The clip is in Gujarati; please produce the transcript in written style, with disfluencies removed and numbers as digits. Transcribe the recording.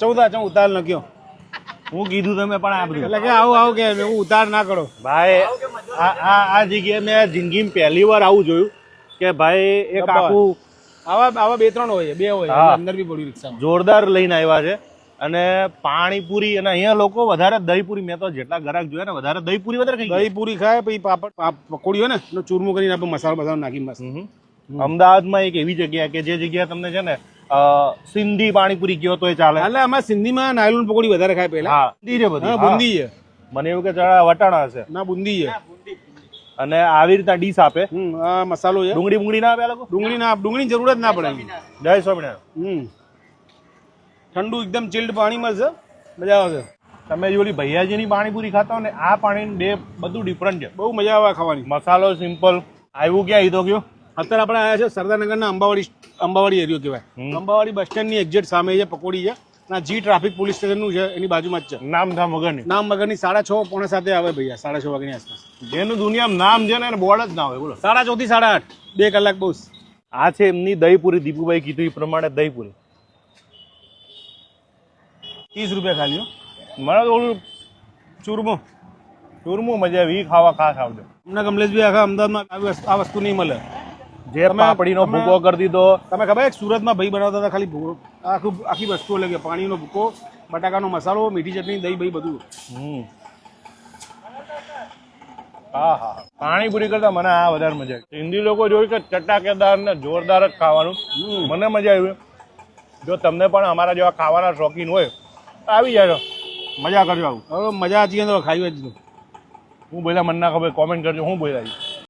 14 ઉતાર લખ્યો હું કીધું તમે પણ આ બધું એટલે કે આવું કે હું ઉતાર ના કરો ભાઈ આ જગ્યાએ મેં જિંદગીમાં પહેલી વાર આવું જોયું કે ભાઈ એક આખું આવા 2-3 હોય 2 હોય અંદર બી પડ્યું રિક્ષામાં જોરદાર લઈને આવ્યા છે અને પાણીપુરી અને અહીંયા લોકો વધારે દહીંપુરી મેં તો જેટલા ગ્રાહક જોયા ને વધારે દહીંપુરી વધારે ખાઈ દહીંપુરી ખાય પછી પાપડ પકોડી હોય ને એનો ચૂરમું કરીને આપણે મસાલો નાખી મસ્ત અમદાવાદમાં એક એવી જગ્યા કે જે જગ્યા તમને છે ને સિંધી પાણીપુરી કયો તો એ ચાલે એટલે અમારે સિંધીમાં નાયલોન પકોડી વધારે ખાય પહેલા હા બુંદી છે બધી બુંદી છે મને એવું કે ચણા વટાણા હશે ના બુંદી છે અને આવી રીતે ડીશ આપે આ મસાલો છે ડુંગળી ના આપે લોકો ડુંગળીની જરૂર જ ના પડે જય સ્વામિનારાયણ ઠંડુ એકદમ ચિલ્ડ પાણી મળશે મજા આવશે તમે જો ભૈયાજીની પાણીપુરી ખાતા હો ને આ પાણી બધું ડિફરન્ટ છે બહુ મજા આવે ખાવાની મસાલો સિમ્પલ આવ્યું ક્યાં તો કયો અત્યારે આપણે આવ્યા છે સરદારનગરના અંબાવાડી એરિયો કહેવાય અંબાવાડી બસ સ્ટેન્ડની એક્ઝેક્ટ સામે છે પકોડી છે ના જી ટ્રાફિક પોલીસ સ્ટેશનનું છે એની બાજુમાં જ છે નામ વગરની 6:30 પોણા 7 આવે ભૈયા 6:30 વાગ્યાની આસપાસ જેનું દુનિયામાં નામ છે ને બોર્ડ જ ના હોય બોલો 4:30 થી 8:30 2 કલાક બહુ આ છે એમની દહીંપુરી દીપુભાઈ કીધું એ પ્રમાણે દહીંપુરી 30 રૂપિયા ખાલી મને તો ઓલું ચૂરમું મજા આવી ખાવા ખાસ આવજો અમને કમલેશભાઈ આખા અમદાવાદમાં આ વસ્તુ નહીં મળે જે પાપડીનો ભૂકો કરી દીધો તમે ખબર સુરતમાં ભાઈ બનાવતા હતા ખાલી આખી વસ્તુ અલગ પાણીનો ભૂકો બટાકાનો મસાલો મીઠી ચટણી દહીં ભાઈ બધું હા હા પાણીપુરી કરતા મને આ વધારે મજા આવી હિન્દી લોકો જોયું કે ચટાકેદાર ને જોરદાર જ ખાવાનું મને મજા આવી જો તમને પણ અમારા જેવા ખાવાના શોખીન હોય આવી જાય મજા કરજો આવું હવે મજા હતી તો ખાઈ જ હું બોલ્યા મને ના ખબર કોમેન્ટ કરજો હું બોલ્યા